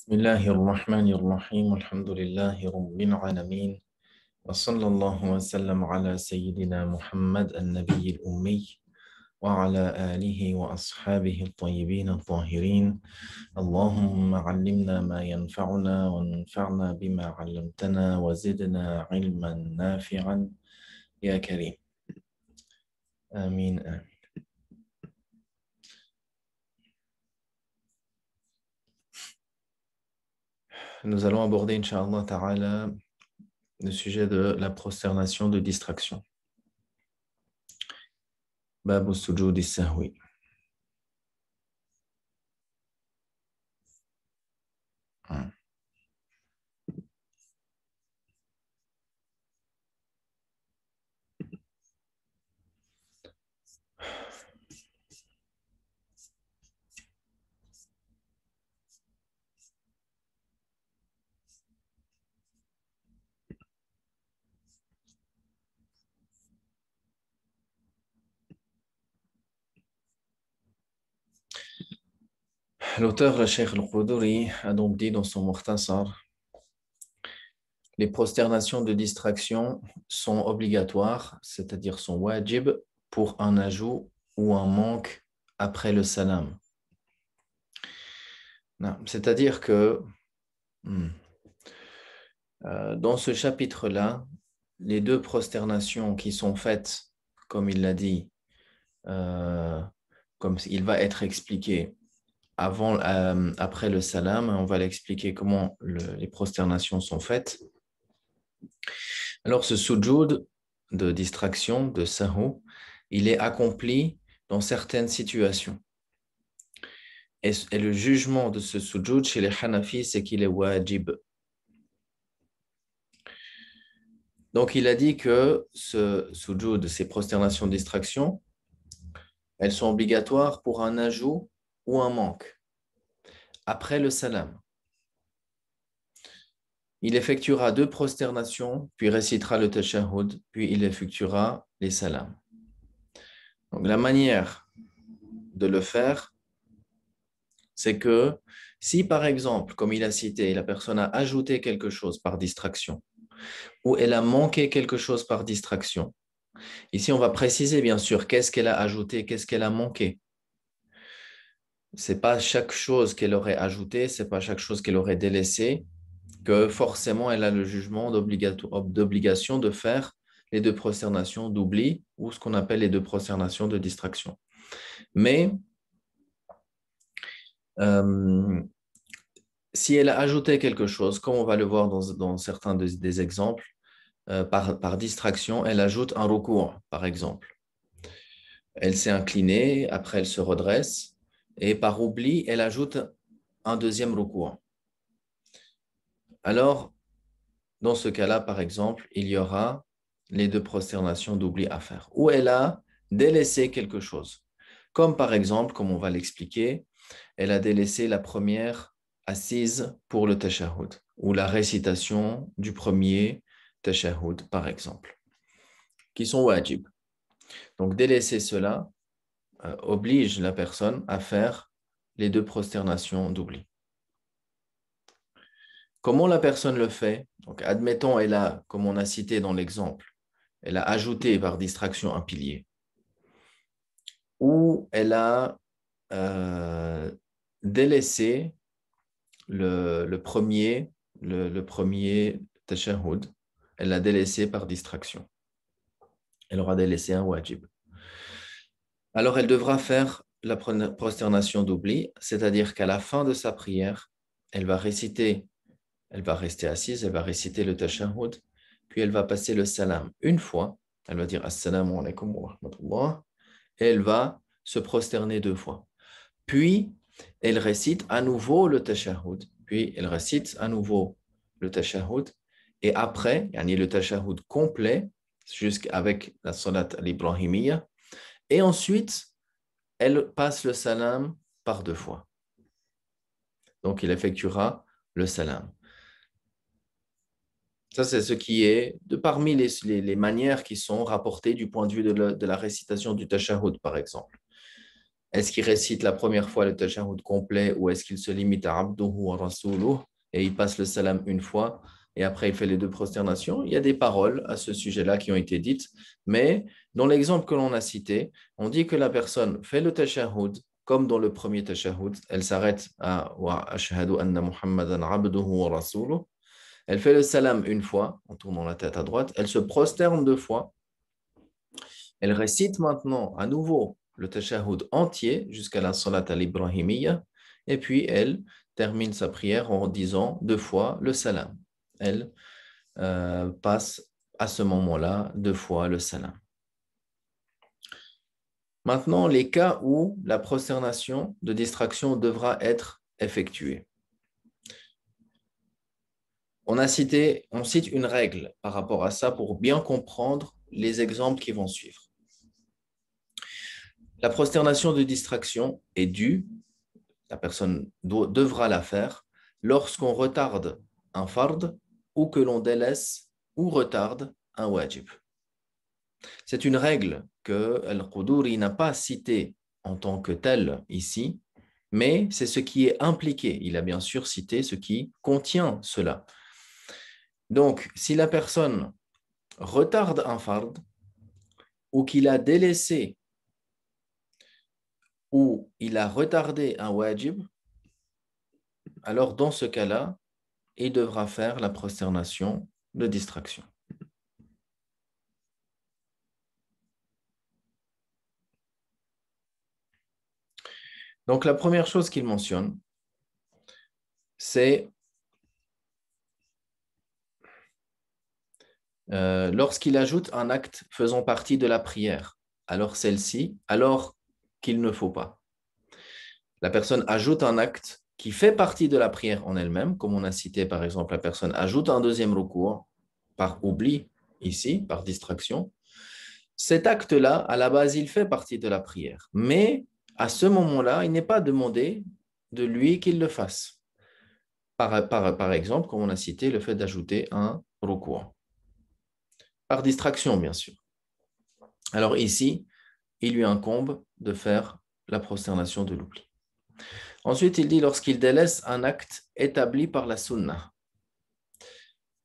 بسم الله الرحمن الرحيم الحمد لله رب العالمين وصلى الله وسلم على سيدنا محمد النبي الأمي وعلى آله وأصحابه الطيبين الطاهرين اللهم علمنا ما ينفعنا وانفعنا بما علمتنا وزدنا علما نافعا يا كريم آمين آمين. Nous allons aborder, Inch'Allah Ta'ala, le sujet de la prosternation de distraction. Babu sujud sahwi. L'auteur, le Cheikh Al-Quduri, a donc dit dans son Mukhtasar, les prosternations de distraction sont obligatoires, c'est-à-dire sont wajib pour un ajout ou un manque après le salam. C'est-à-dire que dans ce chapitre-là, les deux prosternations qui sont faites, comme il l'a dit, comme il va être expliqué après le salam, on va l'expliquer comment les prosternations sont faites. Alors ce sujoud de distraction, de sahu, il est accompli dans certaines situations. Et le jugement de ce sujoud chez les Hanafis, c'est qu'il est wajib. Donc il a dit que ce sujoud, ces prosternations de distraction, elles sont obligatoires pour un ajout ou un manque après le salam. Il effectuera 2 prosternations, puis récitera le tashahhud, puis il effectuera les salams. Donc la manière de le faire, c'est que si par exemple, comme il a cité, la personne a ajouté quelque chose par distraction, ou elle a manqué quelque chose par distraction, ici on va préciser bien sûr qu'est-ce qu'elle a ajouté, qu'est-ce qu'elle a manqué. Ce n'est pas chaque chose qu'elle aurait ajouté, ce n'est pas chaque chose qu'elle aurait délaissée, que forcément elle a le jugement d'obligation de faire les 2 prosternations d'oubli ou ce qu'on appelle les 2 prosternations de distraction. Mais si elle a ajouté quelque chose, comme on va le voir dans certains des exemples, par distraction, elle ajoute un recours, par exemple. Elle s'est inclinée, après elle se redresse, et par oubli, elle ajoute un deuxième recours. Alors, dans ce cas-là, par exemple, il y aura les 2 prosternations d'oubli à faire. Ou elle a délaissé quelque chose. Comme par exemple, comme on va l'expliquer, elle a délaissé la première assise pour le tashahhud ou la récitation du premier tashahhud, par exemple, qui sont wajib. Donc, délaisser cela oblige la personne à faire les 2 prosternations d'oubli. Comment la personne le fait? Donc, admettons, elle a, comme on a cité dans l'exemple, elle a ajouté par distraction un pilier. Ou elle a délaissé le premier tashahhud. Elle l'a délaissé par distraction. Elle aura délaissé un wajib. Alors, elle devra faire la prosternation d'oubli, c'est-à-dire qu'à la fin de sa prière, elle va rester assise, elle va réciter le tashahhud, puis elle va passer le salam une fois. Elle va dire assalamu alaikum wa rahmatullah, et elle va se prosterner 2 fois. Puis, elle récite à nouveau le tashahhud. Puis, elle récite à nouveau le tashahhud. Et après, le tashahhud complet, jusqu'avec la salat al-Ibrahimiyya. Et ensuite, elle passe le salam par 2 fois. Donc, il effectuera le salam. Ça, c'est ce qui est parmi les manières qui sont rapportées du point de vue de la récitation du tashahhud, par exemple. Est-ce qu'il récite la première fois le tashahhud complet ou est-ce qu'il se limite à Abduhu wa Rasuluh et il passe le salam une fois et après il fait les deux prosternations? Il y a des paroles à ce sujet-là qui ont été dites, mais dans l'exemple que l'on a cité, on dit que la personne fait le tashahhud comme dans le premier tashahhud, elle s'arrête à wa ashhadu anna Muhammadan abduhu wa rasuluh. Elle fait le salam une fois en tournant la tête à droite, elle se prosterne deux fois. Elle récite maintenant à nouveau le tashahhud entier jusqu'à la salat al-Ibrahimiyya et puis elle termine sa prière en disant deux fois le salam. Elle passe à ce moment-là deux fois le salam. Maintenant, les cas où la prosternation de distraction devra être effectuée. On cite une règle par rapport à ça pour bien comprendre les exemples qui vont suivre. La prosternation de distraction est due, la personne devra la faire lorsqu'on retarde un fard ou que l'on délaisse ou retarde un wajib. C'est une règle que Al-Quduri n'a pas citée en tant que telle ici, mais c'est ce qui est impliqué. Il a bien sûr cité ce qui contient cela. Donc, si la personne retarde un fard ou qu'il a délaissé ou il a retardé un wajib, alors dans ce cas-là, il devra faire la prosternation de distraction. Donc, la première chose qu'il mentionne, c'est lorsqu'il ajoute un acte faisant partie de la prière, alors celle-ci, alors qu'il ne faut pas. La personne ajoute un acte qui fait partie de la prière en elle-même, comme on a cité par exemple, la personne ajoute un deuxième recours par oubli, ici, par distraction. Cet acte-là, à la base, il fait partie de la prière. Mais à ce moment-là, il n'est pas demandé de lui qu'il le fasse. Par exemple, comme on a cité, le fait d'ajouter un recours. Par distraction, bien sûr. Alors ici, il lui incombe de faire la prosternation de l'oubli. Ensuite, il dit lorsqu'il délaisse un acte établi par la sunna.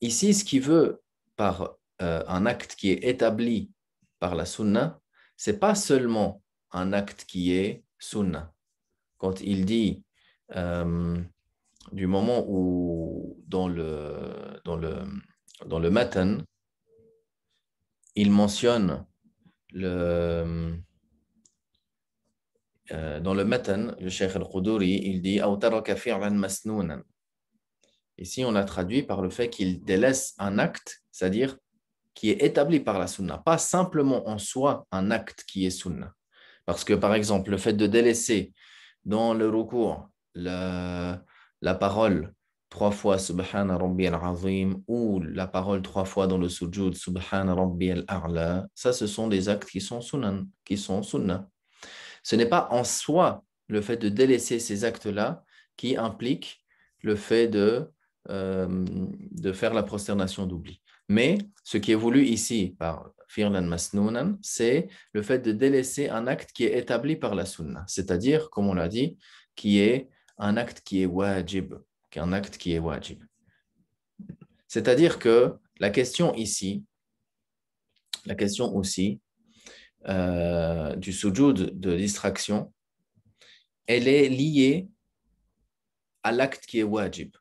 Ici, ce qu'il veut par un acte qui est établi par la sunna, ce n'est pas seulement un acte qui est sunna. Quand il dit du moment où dans le matan, il mentionne dans le matan, le Cheikh al-Quduri, il dit أو ترك فعلا مسنونا. Ici, on a traduit par le fait qu'il délaisse un acte, c'est-à-dire qui est établi par la sunna, pas simplement en soi un acte qui est sunna. Parce que, par exemple, le fait de délaisser dans le recours la parole trois fois Subhana Rabbi al-Azim ou la parole trois fois dans le sujud Subhana Rabbi al-A'la, ça, ce sont des actes qui sont sunna. Ce n'est pas en soi le fait de délaisser ces actes-là qui implique le fait de faire la prosternation d'oubli. Mais ce qui est voulu ici par Firlan Masnounan, c'est le fait de délaisser un acte qui est établi par la sunna, c'est-à-dire, comme on l'a dit, qui est un acte qui est wajib, qu'un acte qui est wajib. C'est-à-dire que la question ici, la question aussi du sujoud de distraction, elle est liée à l'acte qui est wajib.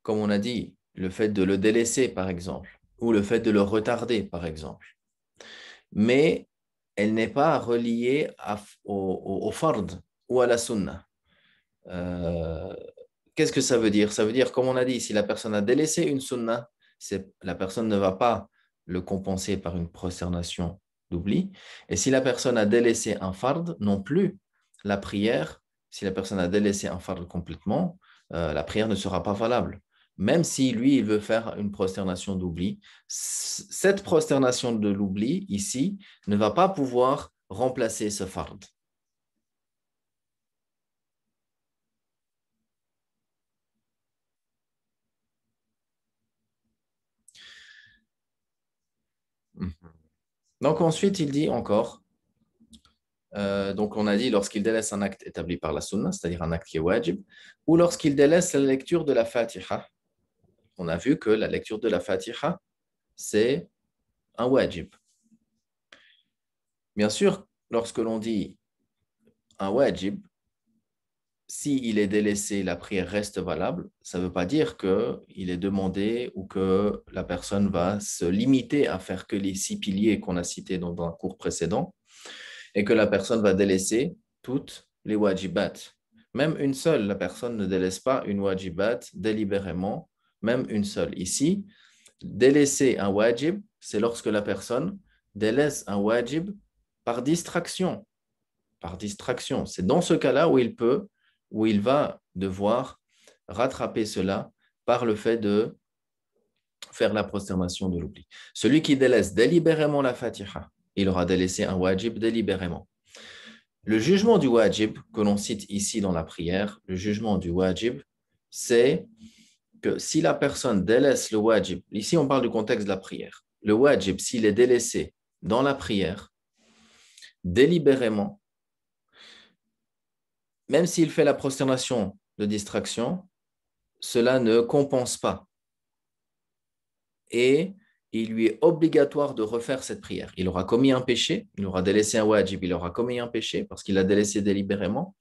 Comme on a dit, le fait de le délaisser, par exemple, ou le fait de le retarder, par exemple. Mais elle n'est pas reliée au fard ou à la sunna. Qu'est-ce que ça veut dire? Ça veut dire, comme on a dit, si la personne a délaissé une sunna, la personne ne va pas le compenser par une prosternation d'oubli. Et si la personne a délaissé un fard, non plus, la prière, si la personne a délaissé un fard complètement, la prière ne sera pas valable. Même si lui, il veut faire une prosternation d'oubli, cette prosternation de l'oubli, ici, ne va pas pouvoir remplacer ce fard. Donc ensuite, il dit encore, Donc, on a dit lorsqu'il délaisse un acte établi par la sunna, c'est-à-dire un acte qui est wajib, ou lorsqu'il délaisse la lecture de la Fatiha. On a vu que la lecture de la Fatiha, c'est un wajib. Bien sûr, lorsque l'on dit un wajib, s'il est délaissé, la prière reste valable, ça ne veut pas dire qu'il est demandé ou que la personne va se limiter à faire que les 6 piliers qu'on a cités dans un cours précédent et que la personne va délaisser toutes les wajibat. Même une seule, la personne ne délaisse pas une wajibat délibérément, même une seule. Ici, délaisser un wajib, c'est lorsque la personne délaisse un wajib par distraction. Par distraction. C'est dans ce cas-là où il va devoir rattraper cela par le fait de faire la prosternation de l'oubli. Celui qui délaisse délibérément la Fatiha, il aura délaissé un wajib délibérément. Le jugement du wajib que l'on cite ici dans la prière, le jugement du wajib, c'est que si la personne délaisse le wajib, ici on parle du contexte de la prière, le wajib, s'il est délaissé dans la prière, délibérément, même s'il fait la prosternation de distraction, cela ne compense pas. Et il lui est obligatoire de refaire cette prière. Il aura commis un péché, il aura délaissé un wajib, il aura commis un péché parce qu'il l'a délaissé délibérément.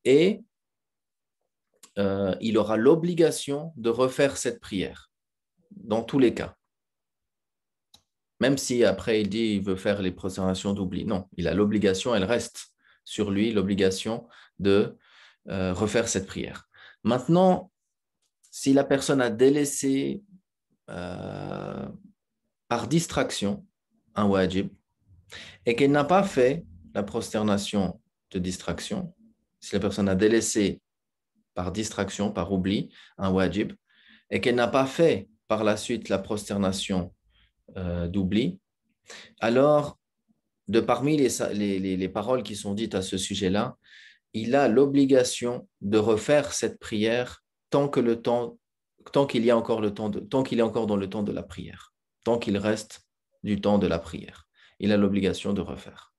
Et il aura l'obligation de refaire cette prière, dans tous les cas. Même si après il dit qu'il veut faire les prosternations d'oubli. Non, il a l'obligation, elle reste sur lui, l'obligation de refaire cette prière. Maintenant, si la personne a délaissé par distraction un wajib et qu'elle n'a pas fait la prosternation de distraction, si la personne a délaissé par distraction, par oubli, un wajib, et qu'elle n'a pas fait par la suite la prosternation d'oubli, alors, de parmi les paroles qui sont dites à ce sujet-là, il a l'obligation de refaire cette prière tant qu'il y a encore tant qu'il est encore dans le temps de la prière, tant qu'il reste du temps de la prière. Il a l'obligation de refaire.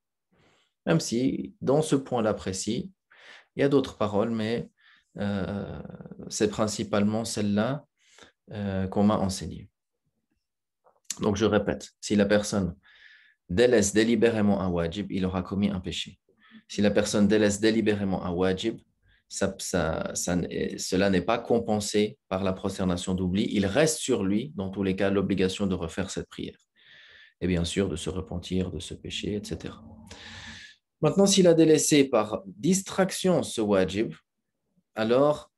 Même si, dans ce point-là précis, il y a d'autres paroles, mais c'est principalement celle-là qu'on m'a enseignée. Donc, je répète, si la personne délaisse délibérément un wajib, il aura commis un péché. Si la personne délaisse délibérément un wajib, cela n'est pas compensé par la prosternation d'oubli. Il reste sur lui, dans tous les cas, l'obligation de refaire cette prière. Et bien sûr, de se repentir de ce péché, etc. Maintenant, s'il a délaissé par distraction ce wajib, alors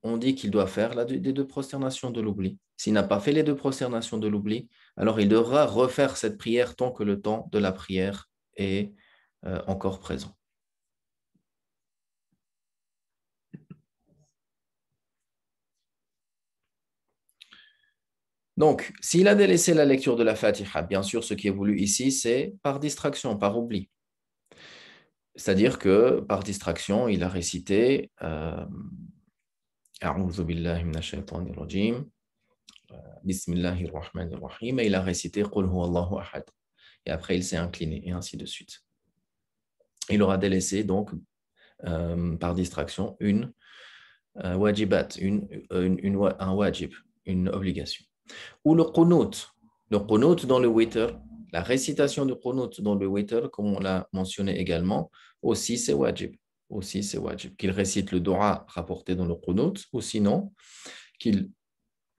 on dit qu'il doit faire les 2 prosternations de l'oubli. S'il n'a pas fait les 2 prosternations de l'oubli, alors il devra refaire cette prière tant que le temps de la prière est encore présent. Donc, s'il a délaissé la lecture de la Fatiha, bien sûr, ce qui est voulu ici, c'est par distraction, par oubli. C'est-à-dire que par distraction, il a récité A'udhu billahi minash shaitanir rajim, Bismillahir rahmanir rahim, et il a récité Qul huwallahu ahad. Et après, il s'est incliné, et ainsi de suite. Il aura délaissé donc par distraction une wajibat, un wajib, une obligation. Ou le qunut dans le witr, la récitation du qunut dans le witr, comme on l'a mentionné également, aussi c'est wajib. Aussi c'est wajib. Qu'il récite le dua rapporté dans le qunut, ou sinon qu'il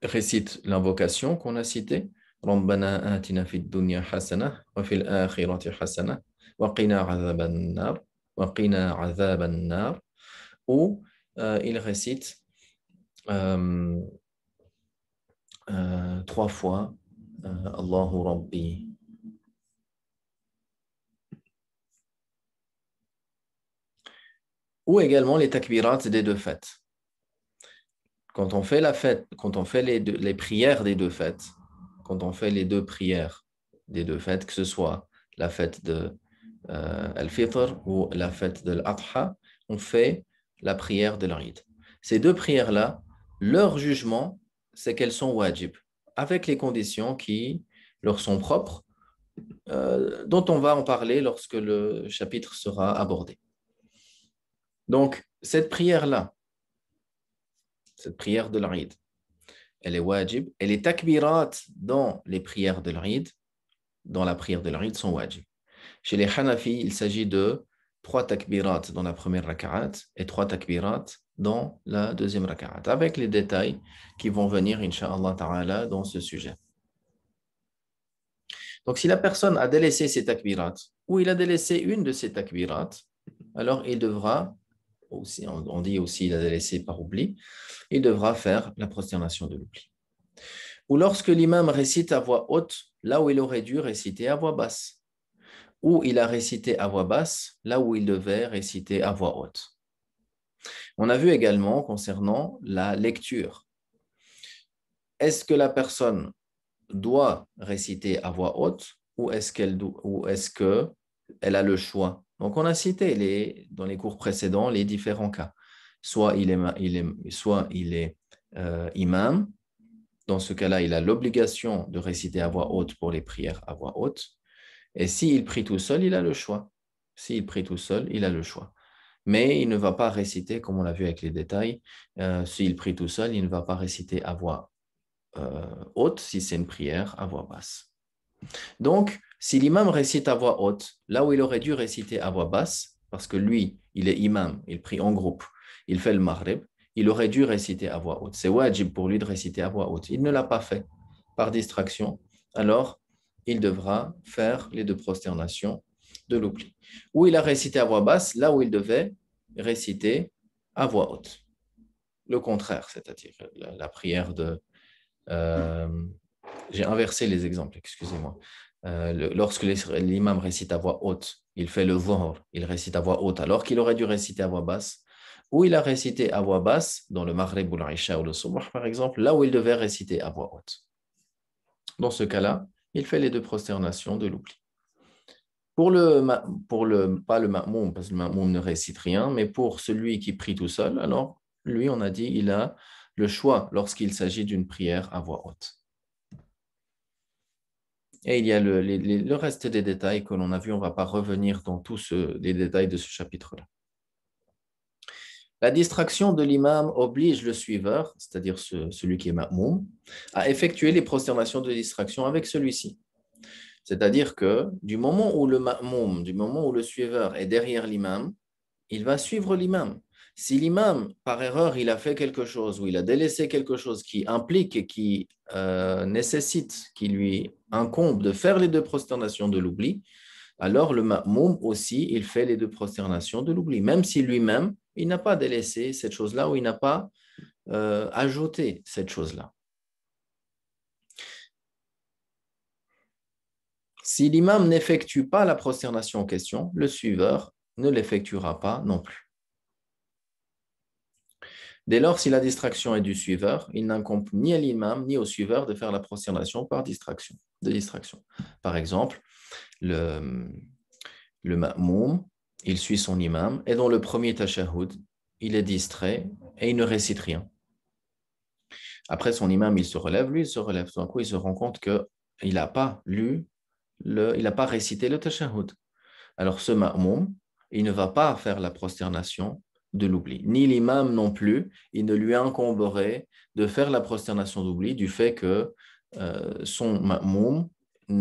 récite l'invocation qu'on a citée, ربنا آتنا في الدنيا حسنة وفي الآخرة حسنة وقنا عذاب النار وقنا عذاب النار, ou il récite 3 fois Allahu Rabbi. Ou également les takbirat des 2 fêtes. Quand on fait la fête, quand on fait les prières des 2 fêtes, quand on fait les 2 prières des 2 fêtes, que ce soit la fête de Al-Fitr ou la fête de l'Adha, on fait la prière de l'Eid. Ces 2 prières-là, leur jugement, c'est qu'elles sont wajib, avec les conditions qui leur sont propres dont on va en parler lorsque le chapitre sera abordé. Donc, cette prière-là, cette prière de l'Aïd, elle est wajib, et les takbirat dans les prières de l'Aïd, dans la prière de l'Aïd, sont wajib. Chez les Hanafi, il s'agit de 3 takbirat dans la première raka'at et 3 takbirat dans la deuxième raka'at, avec les détails qui vont venir, incha'Allah ta'ala, dans ce sujet. Donc, si la personne a délaissé ses takbirat, ou il a délaissé une de ses takbirat, alors il devra, aussi, on dit aussi il a délaissé par oubli, il devra faire la prosternation de l'oubli. Ou lorsque l'imam récite à voix haute, là où il aurait dû réciter à voix basse, ou il a récité à voix basse, là où il devait réciter à voix haute. On a vu également concernant la lecture. Est-ce que la personne doit réciter à voix haute ou est-ce qu'elle a le choix? Donc, on a cité dans les cours précédents les différents cas. Soit il est imam. Dans ce cas-là, il a l'obligation de réciter à voix haute pour les prières à voix haute. Et s'il prie tout seul, il a le choix. S'il prie tout seul, il a le choix. Mais il ne va pas réciter, comme on l'a vu avec les détails, s'il prie tout seul, il ne va pas réciter à voix haute si c'est une prière à voix basse. Donc, si l'imam récite à voix haute, là où il aurait dû réciter à voix basse, parce que lui, il est imam, il prie en groupe, il fait le maghrib, il aurait dû réciter à voix haute. C'est wajib pour lui de réciter à voix haute. Il ne l'a pas fait par distraction. Alors, il devra faire les 2 prosternations de l'oubli. Ou il a récité à voix basse, là où il devait réciter à voix haute. Le contraire, c'est-à-dire la prière de... j'ai inversé les exemples, excusez-moi. Lorsque l'imam récite à voix haute, il fait le dhuhr, il récite à voix haute alors qu'il aurait dû réciter à voix basse, ou il a récité à voix basse dans le maghrib ou l'isha ou le subh par exemple, là où il devait réciter à voix haute. Dans ce cas-là, il fait les 2 prosternations de l'oubli. Pas le ma'moum, parce que le ma'moum ne récite rien, mais pour celui qui prie tout seul, alors lui, on a dit, il a le choix lorsqu'il s'agit d'une prière à voix haute. Et il y a le reste des détails que l'on a vus, on ne va pas revenir dans tous les détails de ce chapitre-là. La distraction de l'imam oblige le suiveur, c'est-à-dire celui qui est ma'moum, à effectuer les prosternations de distraction avec celui-ci. C'est-à-dire que du moment où le ma'moum, du moment où le suiveur est derrière l'imam, il va suivre l'imam. Si l'imam, par erreur, il a fait quelque chose ou il a délaissé quelque chose qui implique et qui nécessite, qui lui incombe de faire les 2 prosternations de l'oubli, alors le ma'moum aussi, il fait les 2 prosternations de l'oubli, même si lui-même, il n'a pas délaissé cette chose-là ou il n'a pas ajouté cette chose-là. Si l'imam n'effectue pas la prosternation en question, le suiveur ne l'effectuera pas non plus. Dès lors, si la distraction est du suiveur, il n'incombe ni à l'imam ni au suiveur de faire la prosternation par distraction. Par exemple, le ma'moum, il suit son imam et dans le premier tashahhud, il est distrait et il ne récite rien. Après son imam, il se relève, lui, il se relève. Tout d'un coup, il se rend compte qu'il n'a pas il n'a pas récité le tashahhud. Alors ce ma'moum, il ne va pas faire la prosternation de l'oubli. Ni l'imam non plus, il ne lui incomberait de faire la prosternation d'oubli du fait que son ma'moum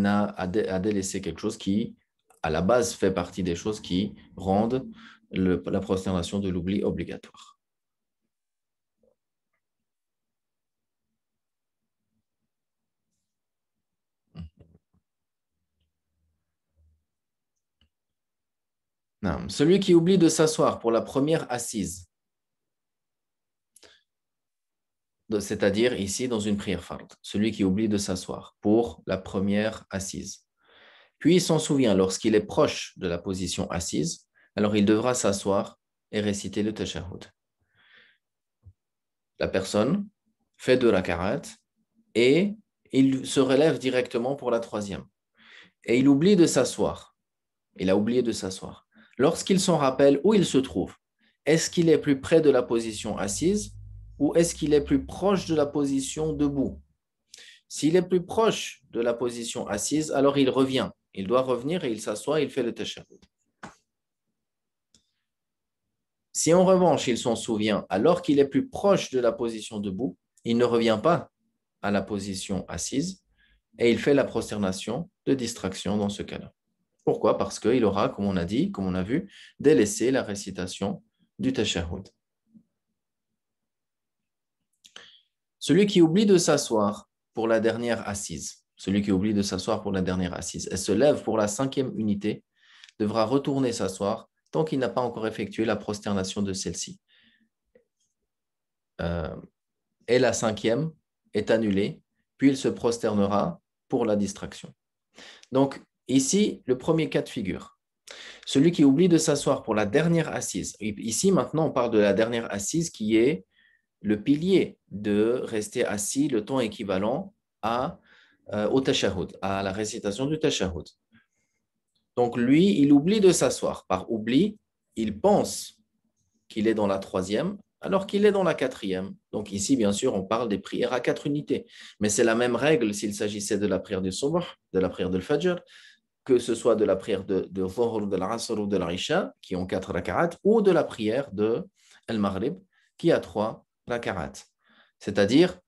a délaissé quelque chose qui, à la base, fait partie des choses qui rendent la prosternation de l'oubli obligatoire. Non. Celui qui oublie de s'asseoir pour la première assise, c'est-à-dire ici dans une prière fard, celui qui oublie de s'asseoir pour la première assise. Puis il s'en souvient lorsqu'il est proche de la position assise, alors il devra s'asseoir et réciter le tashahhud. La personne fait 2 raka'at et il se relève directement pour la 3e. Et il oublie de s'asseoir. Il a oublié de s'asseoir. Lorsqu'il s'en rappelle où il se trouve, est-ce qu'il est plus près de la position assise ou est-ce qu'il est plus proche de la position debout? S'il est plus proche de la position assise, alors il revient. Il doit revenir et il s'assoit et il fait le tashahhud. Si en revanche, il s'en souvient alors qu'il est plus proche de la position debout, il ne revient pas à la position assise et il fait la prosternation de distraction dans ce cas-là. Pourquoi? Parce qu'il aura, comme on a dit, comme on a vu, délaissé la récitation du tashahhud. Celui qui oublie de s'asseoir pour la dernière assise, celui qui oublie de s'asseoir pour la dernière assise et se lève pour la 5e unité, devra retourner s'asseoir tant qu'il n'a pas encore effectué la prosternation de celle-ci. Et la 5e est annulée, puis il se prosternera pour la distraction. Donc, ici, le premier cas de figure. Celui qui oublie de s'asseoir pour la dernière assise. Ici, maintenant, on parle de la dernière assise qui est le pilier de rester assis le temps équivalent au tashahhud, à la récitation du tashahhud. Donc, lui, il oublie de s'asseoir. Par oubli, il pense qu'il est dans la 3e, alors qu'il est dans la 4e. Donc ici, bien sûr, on parle des prières à 4 unités. Mais c'est la même règle s'il s'agissait de la prière du Subh, de la prière de Fajr, que ce soit de la prière de Dhuhr, de l'Asr ou de l'Isha, qui ont 4 raka'at, ou de la prière de Al-Maghrib, qui a 3 raka'at. C'est-à-dire,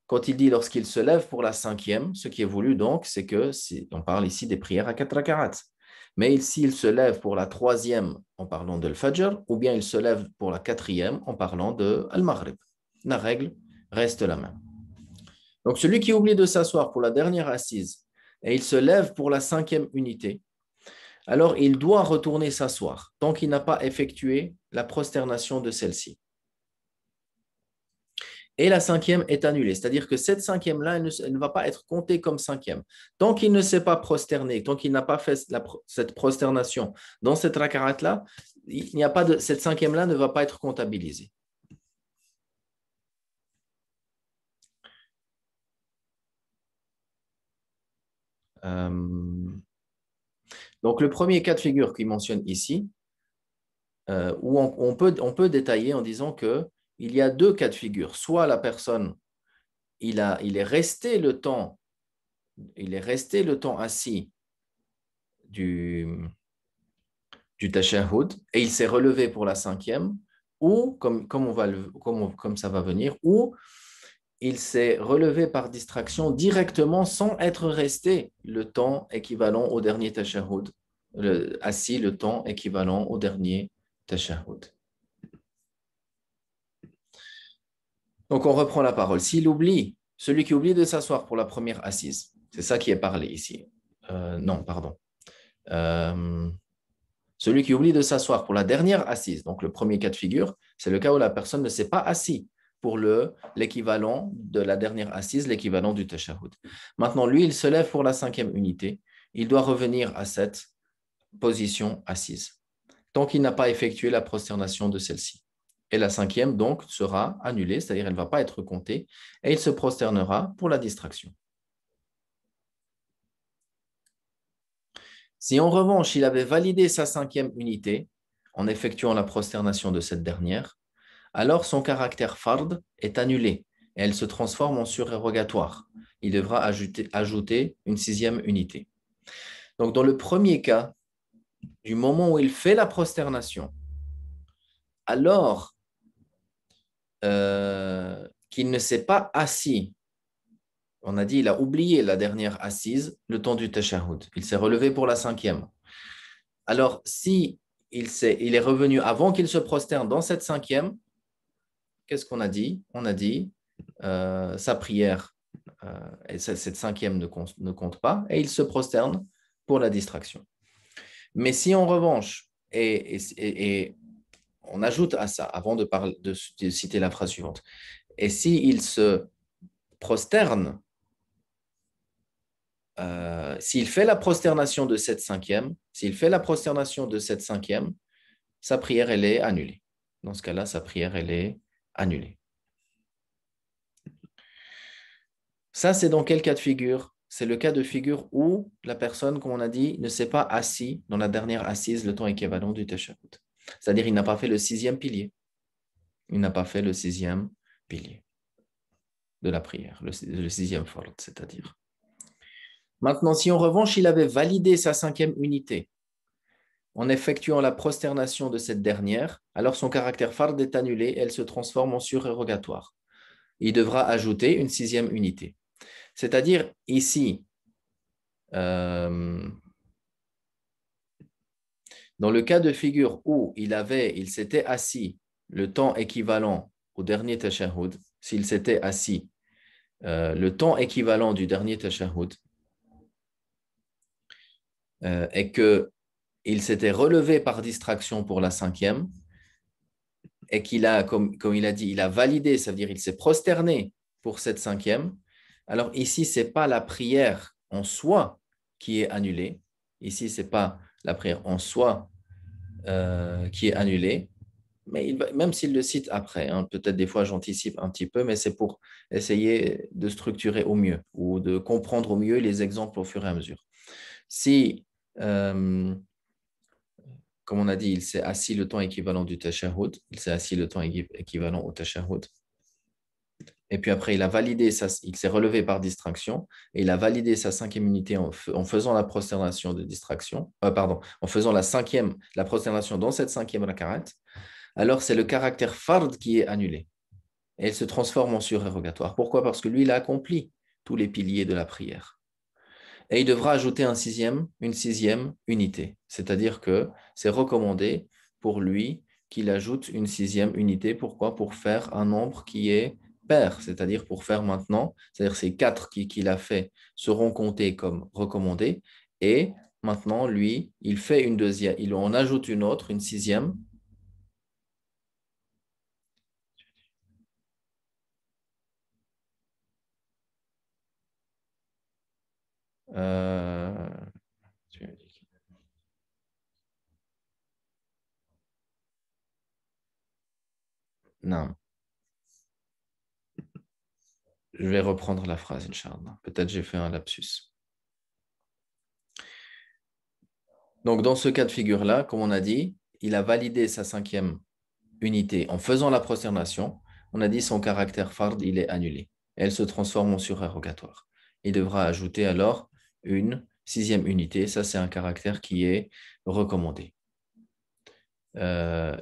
quand il dit lorsqu'il se lève pour la 5e, ce qui est voulu donc, c'est que, on parle ici des prières à 4 raka'at. Mais s'il se lève pour la 3e en parlant de l'Fajr, ou bien il se lève pour la 4e en parlant de Al-Maghrib. La règle reste la même. Donc, celui qui oublie de s'asseoir pour la dernière assise et il se lève pour la 5e unité, alors il doit retourner s'asseoir tant qu'il n'a pas effectué la prosternation de celle-ci. Et la 5e est annulée. C'est-à-dire que cette 5e-là, elle ne va pas être comptée comme 5e. Tant qu'il ne s'est pas prosterné, tant qu'il n'a pas fait cette prosternation dans cette raka'at-là, cette 5e-là ne va pas être comptabilisée. Donc, le premier cas de figure qu'il mentionne ici, où on peut détailler en disant qu'il y a 2 cas de figure. Soit la personne, il est resté le temps assis du tashahhud et il s'est relevé pour la 5e, ou comme ça va venir, ou il s'est relevé par distraction directement sans être resté le temps équivalent au dernier tashahhud, assis le temps équivalent au dernier tashahhud. Donc on reprend la parole. Celui qui oublie de s'asseoir pour la première assise, c'est ça qui est parlé ici. Non, pardon. Celui qui oublie de s'asseoir pour la dernière assise, donc le premier cas de figure, c'est le cas où la personne ne s'est pas assise pour l'équivalent de la dernière assise, l'équivalent du tashahhud. Maintenant, lui, il se lève pour la 5e unité. Il doit revenir à cette position assise, tant qu'il n'a pas effectué la prosternation de celle-ci. Et la 5e, donc, sera annulée, c'est-à-dire elle ne va pas être comptée, et il se prosternera pour la distraction. Si en revanche, il avait validé sa 5e unité en effectuant la prosternation de cette dernière, alors son caractère fard est annulé et elle se transforme en surérogatoire. Il devra ajouter une 6e unité. Donc, dans le premier cas, du moment où il fait la prosternation, alors qu'il ne s'est pas assis, on a dit il a oublié la dernière assise le temps du tashahhud. Il s'est relevé pour la 5e. Alors, si il est revenu avant qu'il se prosterne dans cette 5e, qu'est-ce qu'on a dit? On a dit sa prière, et cette 5e ne compte pas, et il se prosterne pour la distraction. Mais si en revanche, et on ajoute à ça, avant de citer la phrase suivante, et s'il se prosterne, s'il fait la prosternation de cette 5e, sa prière, elle est annulée. Dans ce cas-là, sa prière, elle est annulée. Ça, c'est dans quel cas de figure? C'est le cas de figure où la personne, comme on a dit, ne s'est pas assis dans la dernière assise le temps équivalent du tashahhud. C'est-à-dire, il n'a pas fait le 6e pilier. Il n'a pas fait le 6e pilier de la prière, le 6e fard, c'est-à-dire. Maintenant, si en revanche, il avait validé sa cinquième unité en effectuant la prosternation de cette dernière, alors son caractère fard est annulé et elle se transforme en surérogatoire. Il devra ajouter une sixième unité. C'est-à-dire ici, dans le cas de figure où il s'était assis le temps équivalent au dernier tashahhud, s'il s'était assis le temps équivalent du dernier tashahhud, et qu'il s'était relevé par distraction pour la cinquième, et qu'il a, comme il a dit, il a validé, ça veut dire il s'est prosterné pour cette cinquième, alors ici, ce n'est pas la prière en soi qui est annulée. Ici, ce n'est pas la prière en soi qui est annulée, mais même s'il le cite après, hein, peut-être des fois j'anticipe un petit peu, mais c'est pour essayer de structurer au mieux ou de comprendre au mieux les exemples au fur et à mesure. Si, comme on a dit, il s'est assis le temps équivalent du tashahhud, il s'est assis le temps équivalent au tashahhud, et puis après il a validé, il s'est relevé par distraction, et il a validé sa cinquième unité en faisant la prosternation de distraction, en faisant la prosternation dans cette cinquième rakaat, alors c'est le caractère fard qui est annulé. Et il se transforme en surérogatoire. Pourquoi? Parce que lui, il a accompli tous les piliers de la prière. Et il devra ajouter une sixième unité. C'est-à-dire que c'est recommandé pour lui qu'il ajoute une sixième unité. Pourquoi? Pour faire un nombre qui est pair, c'est-à-dire pour faire maintenant, c'est-à-dire ces quatre qu'il a fait seront comptés comme recommandés. Et maintenant, lui, il fait une deuxième, il en ajoute une autre, une sixième. Euh, non. Je vais reprendre la phrase, Inch'Allah. Peut-être j'ai fait un lapsus. Donc, dans ce cas de figure-là, comme on a dit, il a validé sa cinquième unité en faisant la prosternation. On a dit son caractère fard, il est annulé. Elle se transforme en surérogatoire. Il devra ajouter alors une sixième unité. Ça, c'est un caractère qui est recommandé. Euh,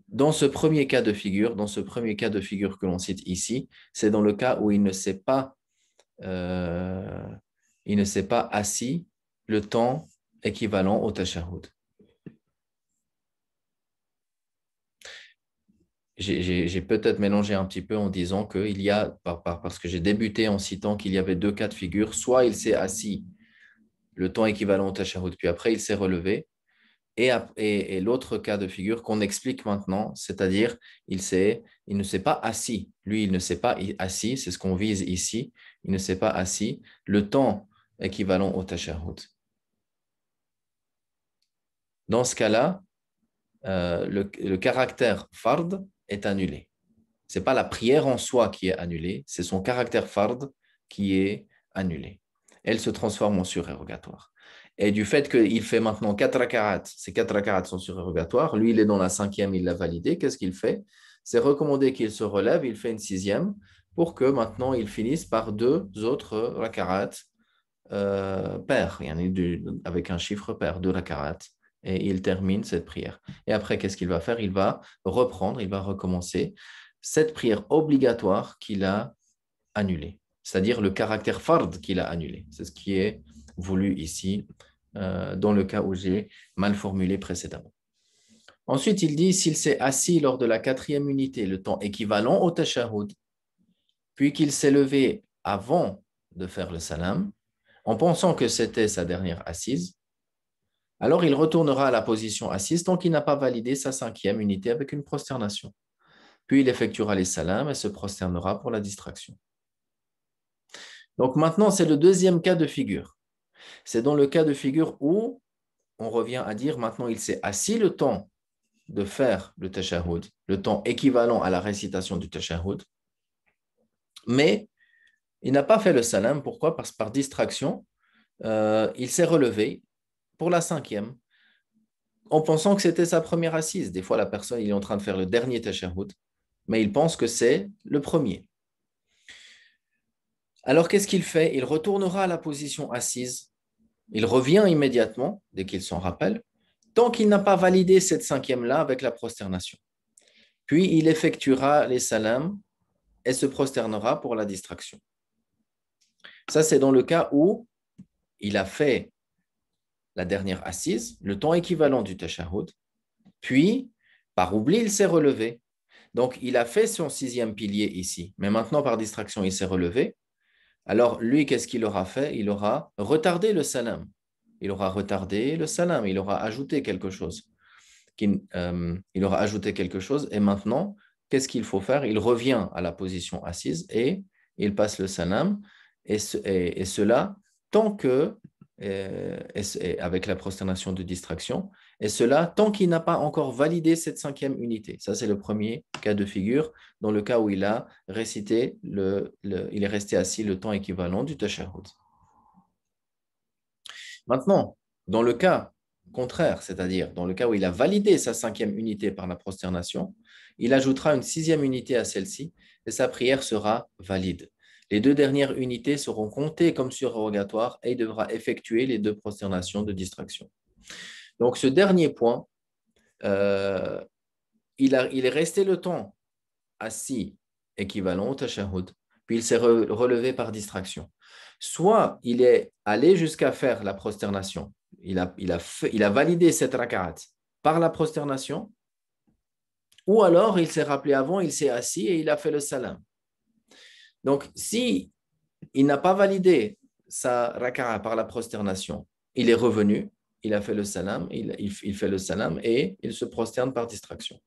dans ce premier cas de figure, que l'on cite ici, c'est dans le cas où euh, il ne s'est pas assis le temps équivalent au tashahhud. J'ai peut-être mélangé un petit peu en disant qu'il y a, parce que j'ai débuté en citant qu'il y avait deux cas de figure, soit il s'est assis le temps équivalent au tashahhud, puis après il s'est relevé, et l'autre cas de figure qu'on explique maintenant, c'est-à-dire il ne s'est pas assis, lui il ne s'est pas assis, c'est ce qu'on vise ici, il ne s'est pas assis le temps équivalent au tashahhud. Dans ce cas-là, le caractère fard est annulé. Ce n'est pas la prière en soi qui est annulée, c'est son caractère fard qui est annulé. Elle se transforme en surérogatoire. Et du fait qu'il fait maintenant 4 raka'at, ces 4 raka'at sont surérogatoires, lui il est dans la cinquième, il l'a validé, qu'est-ce qu'il fait? C'est recommandé qu'il se relève, il fait une sixième, pour que maintenant il finisse par deux autres raka'at pair, avec un chiffre pair, deux raka'at, et il termine cette prière. Et après, qu'est-ce qu'il va faire? Il va reprendre, il va recommencer cette prière obligatoire qu'il a annulée, c'est-à-dire le caractère fard qu'il a annulé. C'est ce qui est voulu ici, dans le cas où j'ai mal formulé précédemment. Ensuite, il dit, s'il s'est assis lors de la quatrième unité, le temps équivalent au tashahhud, puis qu'il s'est levé avant de faire le salam, en pensant que c'était sa dernière assise, alors il retournera à la position assise tant qu'il n'a pas validé sa cinquième unité avec une prosternation. Puis il effectuera les salams et se prosternera pour la distraction. Donc maintenant, c'est le deuxième cas de figure. C'est dans le cas de figure où on revient à dire maintenant il s'est assis le temps de faire le tashahhud, le temps équivalent à la récitation du tashahhud, mais il n'a pas fait le salam. Pourquoi? Parce que par distraction, il s'est relevé pour la cinquième, en pensant que c'était sa première assise. Des fois, la personne il est en train de faire le dernier tashahhud, mais il pense que c'est le premier. Alors, qu'est-ce qu'il fait? Il retournera à la position assise. Il revient immédiatement, dès qu'il s'en rappelle, tant qu'il n'a pas validé cette cinquième-là avec la prosternation. Puis, il effectuera les salams et se prosternera pour la distraction. Ça, c'est dans le cas où il a fait la dernière assise, le temps équivalent du tashahhud, puis, par oubli, il s'est relevé. Donc, il a fait son sixième pilier ici, mais maintenant, par distraction, il s'est relevé. Alors, lui, qu'est-ce qu'il aura fait? Il aura retardé le salam. Il aura retardé le salam, il aura ajouté quelque chose. Il aura ajouté quelque chose, et maintenant, qu'est-ce qu'il faut faire? Il revient à la position assise et il passe le salam, et cela tant que, et avec la prosternation de distraction, et cela tant qu'il n'a pas encore validé cette cinquième unité. Ça, c'est le premier cas de figure, dans le cas où il a récité, il est resté assis le temps équivalent du tashahhud. Maintenant, dans le cas contraire, c'est-à-dire dans le cas où il a validé sa cinquième unité par la prosternation, il ajoutera une sixième unité à celle-ci et sa prière sera valide. Les deux dernières unités seront comptées comme surrogatoires et il devra effectuer les deux prosternations de distraction. Donc, ce dernier point, il est resté le temps assis équivalent au tashahhud, puis il s'est relevé par distraction. Soit il est allé jusqu'à faire la prosternation, il a validé cette raka'at par la prosternation, ou alors il s'est rappelé avant, il s'est assis et il a fait le salam. Donc, si il n'a pas validé sa raka'a par la prosternation, il est revenu, il a fait le salam, il fait le salam et il se prosterne par distraction.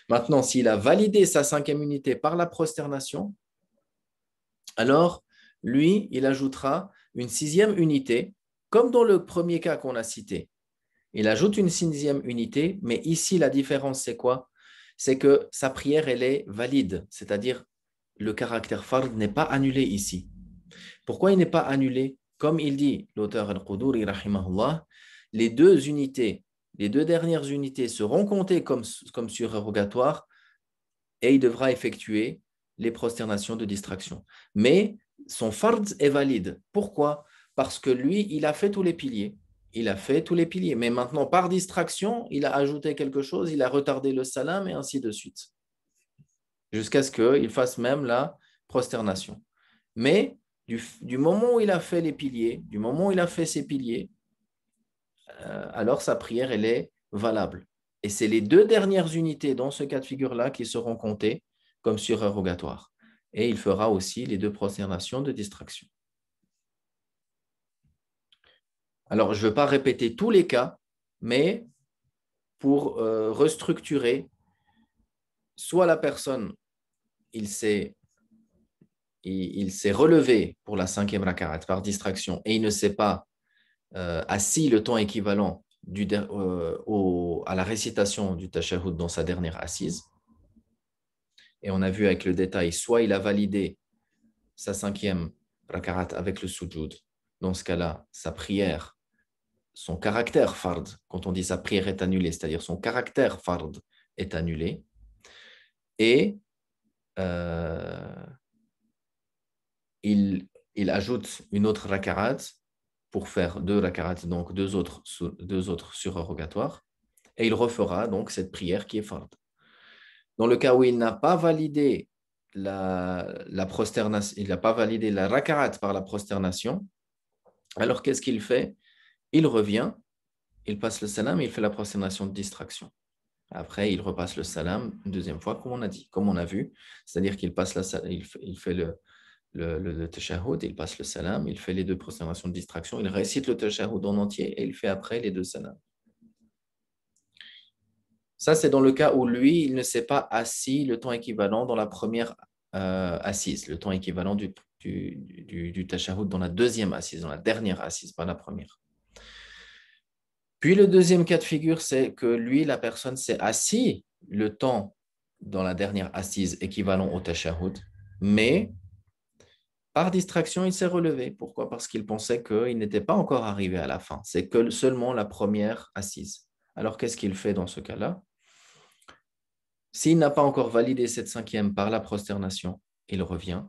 Maintenant, s'il a validé sa cinquième unité par la prosternation, alors lui, il ajoutera une sixième unité, comme dans le premier cas qu'on a cité. Il ajoute une sixième unité, mais ici, la différence, c'est quoi? C'est que sa prière, elle est valide, c'est-à-dire le caractère fard n'est pas annulé ici. Pourquoi il n'est pas annulé? Comme il dit l'auteur Al-Quduri, rahimahullah, les deux unités, les deux dernières unités seront comptées comme surérogatoires et il devra effectuer les prosternations de distraction. Mais son fard est valide. Pourquoi? Parce que lui, il a fait tous les piliers. Il a fait tous les piliers. Mais maintenant, par distraction, il a ajouté quelque chose, il a retardé le salam et ainsi de suite. Jusqu'à ce qu'il fasse même la prosternation. Mais du moment où il a fait les piliers, du moment où il a fait ses piliers, alors sa prière, elle est valable. Et c'est les deux dernières unités dans ce cas de figure-là qui seront comptées comme surérogatoires. Et il fera aussi les deux prosternations de distraction. Alors, je ne veux pas répéter tous les cas, mais pour restructurer, soit la personne, il s'est relevé pour la cinquième rakarat par distraction et il ne s'est pas assis le temps équivalent à la récitation du tashahhud dans sa dernière assise. Et on a vu avec le détail, soit il a validé sa cinquième rakarat avec le sujoud. Dans ce cas-là, sa prière, son caractère fard, quand on dit sa prière est annulée, c'est-à-dire son caractère fard est annulé. Et il ajoute une autre rakarat pour faire deux rakarats, donc deux autres surrogatoires. Et il refera donc cette prière qui est fard. Dans le cas où il n'a pas validé la prosternation, il n'a pas validé la rakarat par la prosternation, alors qu'est-ce qu'il fait? Il revient, il passe le salam et il fait la prosternation de distraction. Après, il repasse le salam une deuxième fois, comme on a dit, comme on a vu, c'est-à-dire qu'il passe il fait le tashahhud, il passe le salam, il fait les deux prosternations de distraction, il récite le tashahhud en entier et il fait après les deux salams. Ça, c'est dans le cas où lui, il ne s'est pas assis le temps équivalent dans la première assise, le temps équivalent du tashahhud dans la deuxième assise, dans la dernière assise, pas la première. Puis le deuxième cas de figure, c'est que lui, la personne s'est assis le temps dans la dernière assise équivalent au tashahhud, mais par distraction, il s'est relevé. Pourquoi? Parce qu'il pensait qu'il n'était pas encore arrivé à la fin. C'est que seulement la première assise. Alors, qu'est-ce qu'il fait dans ce cas-là? S'il n'a pas encore validé cette cinquième par la prosternation, il revient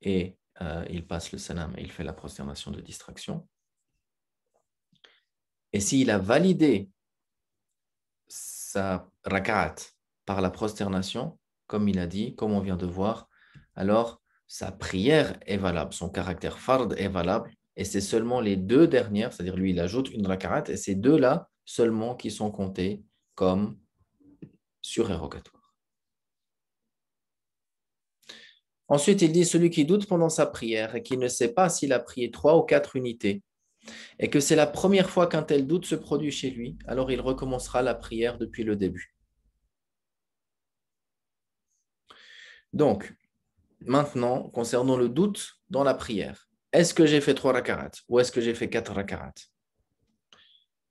et il passe le salam et il fait la prosternation de distraction. Et s'il a validé sa rak'at par la prosternation, comme il a dit, comme on vient de voir, alors sa prière est valable, son caractère fard est valable, et c'est seulement les deux dernières, c'est-à-dire lui, il ajoute une rak'at, et ces deux-là seulement qui sont comptés comme surérogatoires. Ensuite, il dit, celui qui doute pendant sa prière et qui ne sait pas s'il a prié 3 ou 4 unités, et que c'est la première fois qu'un tel doute se produit chez lui, alors il recommencera la prière depuis le début. Donc, maintenant, concernant le doute dans la prière, est-ce que j'ai fait 3 rak'at ou est-ce que j'ai fait 4 rak'at?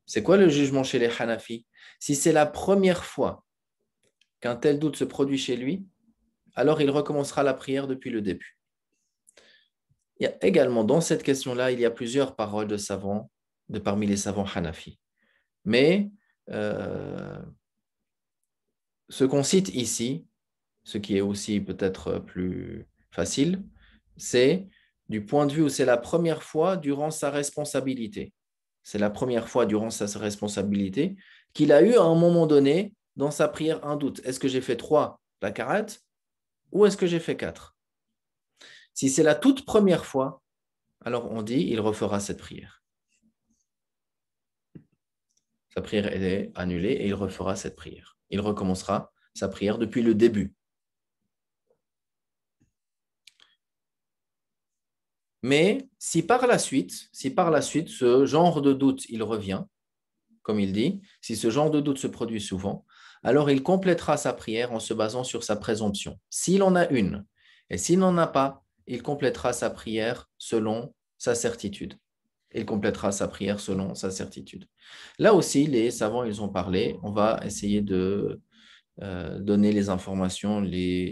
C'est quoi le jugement chez les Hanafis? Si c'est la première fois qu'un tel doute se produit chez lui, alors il recommencera la prière depuis le début. Il y a également, dans cette question-là, il y a plusieurs paroles de savants, de parmi les savants Hanafis. Mais ce qu'on cite ici, ce qui est aussi peut-être plus facile, c'est du point de vue où c'est la première fois durant sa responsabilité. C'est la première fois durant sa responsabilité qu'il a eu à un moment donné dans sa prière un doute. Est-ce que j'ai fait 3 rak'at ou est-ce que j'ai fait 4? Si c'est la toute première fois, alors on dit il refera cette prière. Sa prière est annulée et il refera cette prière. Il recommencera sa prière depuis le début. Mais si par la suite, ce genre de doute, il revient, comme il dit, si ce genre de doute se produit souvent, alors il complétera sa prière en se basant sur sa présomption. S'il en a une, et s'il n'en a pas, il complétera sa prière selon sa certitude. Il complétera sa prière selon sa certitude. Là aussi, les savants, ils ont parlé. On va essayer de donner les informations,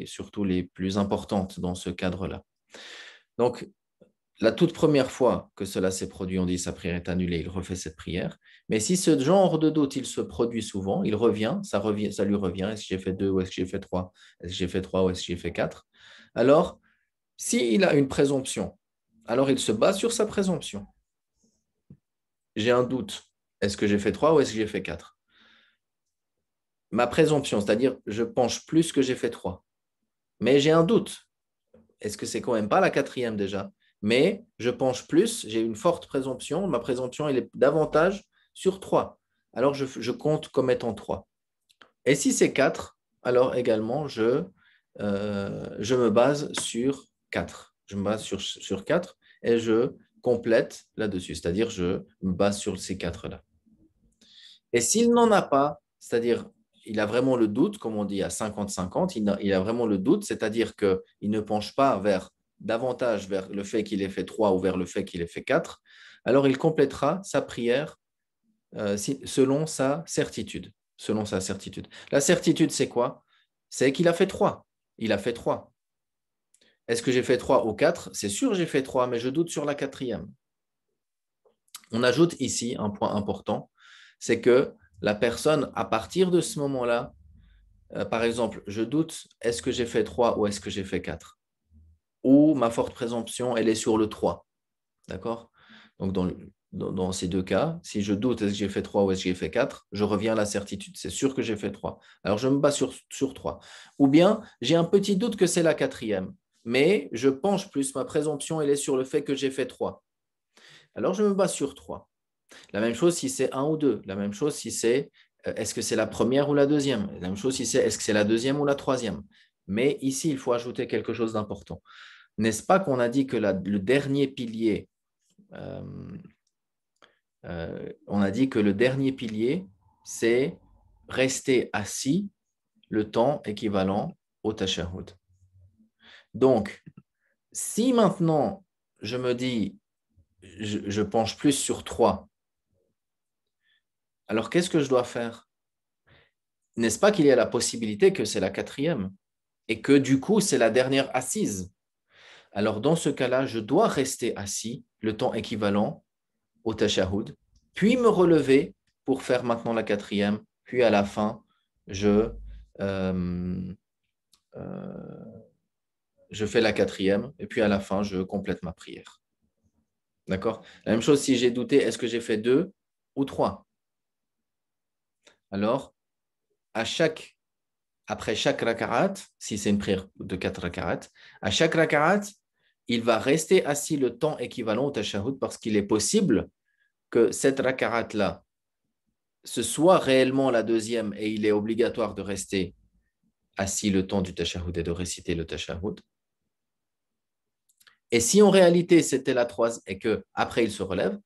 surtout les plus importantes dans ce cadre-là. Donc, la toute première fois que cela s'est produit, on dit sa prière est annulée, il refait cette prière. Mais si ce genre de doute, il se produit souvent, il revient, ça lui revient. Est-ce que j'ai fait 2 ou est-ce que j'ai fait 3? Est-ce que j'ai fait 3 ou est-ce que j'ai fait 4? Alors, s'il a une présomption, alors il se base sur sa présomption. J'ai un doute. Est-ce que j'ai fait 3 ou est-ce que j'ai fait 4? Ma présomption, c'est-à-dire je penche plus que j'ai fait 3. Mais j'ai un doute. Est-ce que c'est quand même pas la quatrième déjà? Mais je penche plus, j'ai une forte présomption. Ma présomption, elle est davantage sur 3. Alors, je compte comme étant 3. Et si c'est 4, alors également, je me base sur 4. Je me base sur 4 et je complète là-dessus. C'est-à-dire, je me base sur ces 4-là. Et s'il n'en a pas, c'est-à-dire, il a vraiment le doute, comme on dit à 50-50, il a vraiment le doute, c'est-à-dire qu'il ne penche pas davantage vers le fait qu'il ait fait 3 ou vers le fait qu'il ait fait 4, alors il complétera sa prière selon sa certitude. Selon sa certitude. La certitude, c'est quoi? C'est qu'il a fait 3. Il a fait 3. Est-ce que j'ai fait 3 ou 4? C'est sûr, j'ai fait 3, mais je doute sur la quatrième. On ajoute ici un point important, c'est que la personne, à partir de ce moment-là, par exemple, je doute, est-ce que j'ai fait 3 ou est-ce que j'ai fait 4? Ou ma forte présomption, elle est sur le 3. D'accord? Donc, dans ces deux cas, si je doute, est-ce que j'ai fait 3 ou est-ce que j'ai fait 4, je reviens à la certitude. C'est sûr que j'ai fait 3. Alors, je me base sur 3. Ou bien, j'ai un petit doute que c'est la quatrième, mais je penche plus, ma présomption, elle est sur le fait que j'ai fait 3. Alors, je me base sur 3. La même chose si c'est 1 ou 2. La même chose si c'est est-ce que c'est la première ou la deuxième. La même chose si c'est est-ce que c'est la deuxième ou la troisième. Mais ici, il faut ajouter quelque chose d'important. N'est-ce pas qu'on a dit que le dernier pilier, on a dit que le dernier pilier, c'est rester assis le temps équivalent au tashahhud. Donc, si maintenant je me dis, je penche plus sur 3, alors qu'est-ce que je dois faire? N'est-ce pas qu'il y a la possibilité que c'est la quatrième et que du coup, c'est la dernière assise? Alors, dans ce cas-là, je dois rester assis le temps équivalent au tashahhud, puis me relever pour faire maintenant la quatrième, puis à la fin, je, euh, euh, je fais la quatrième, et puis à la fin, je complète ma prière. D'accord? La même chose si j'ai douté, est-ce que j'ai fait 2 ou 3? Alors, après chaque rakarat, si c'est une prière de 4 raka'at, à chaque rakarat, il va rester assis le temps équivalent au tashahhud parce qu'il est possible que cette rakarat-là, ce soit réellement la deuxième et il est obligatoire de rester assis le temps du tashahhud et de réciter le tashahhud. Et si en réalité c'était la troisième et qu'après il se relève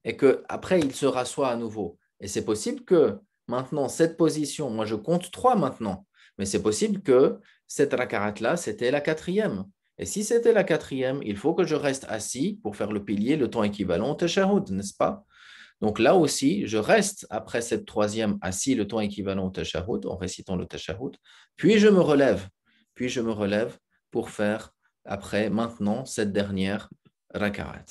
et qu'après il se rassoit à nouveau, et c'est possible que maintenant cette position, moi je compte 3 maintenant, mais c'est possible que cette rakarat-là c'était la quatrième. Et si c'était la quatrième, il faut que je reste assis pour faire le pilier le temps équivalent au tashahhud, n'est-ce pas? Donc là aussi, je reste après cette troisième assis le temps équivalent au tashahhud, en récitant le tashahhud, puis je me relève pour faire après, maintenant, cette dernière rakarat.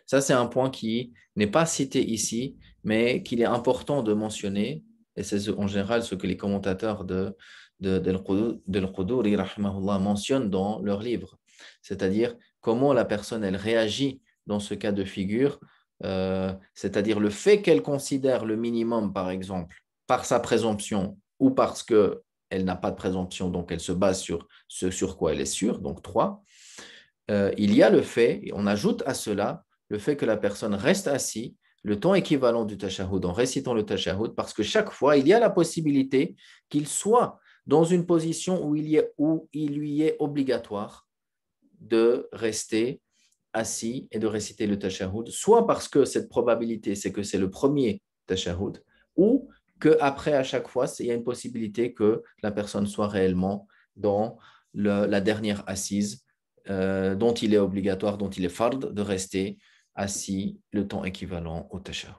Ça, c'est un point qui n'est pas cité ici, mais qu'il est important de mentionner, et c'est en général ce que les commentateurs de Al-Quduri mentionnent dans leur livre, c'est-à-dire comment la personne elle réagit dans ce cas de figure, c'est-à-dire le fait qu'elle considère le minimum, par exemple, par sa présomption ou parce qu'elle n'a pas de présomption, donc elle se base sur ce sur quoi elle est sûre, donc 3. Il y a le fait, et on ajoute à cela, le fait que la personne reste assise le temps équivalent du tashahhud en récitant le tashahhud, parce que chaque fois, il y a la possibilité qu'il soit dans une position où il lui est obligatoire de rester assis et de réciter le tashahhud, soit parce que cette probabilité, c'est que c'est le premier tashahhud, ou qu'après, à chaque fois, il y a une possibilité que la personne soit réellement dans la dernière assise dont il est obligatoire, dont il est fard de rester assis le temps équivalent au tashahhud.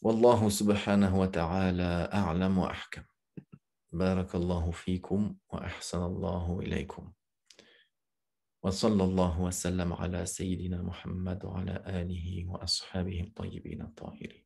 Wallahu subhanahu wa ta'ala a'lam wa ahkam. Barakallahu fikum wa ahsanallahu ilaykum. وصلى الله وسلم على سيدنا محمد وعلى آله وأصحابه الطيبين الطاهرين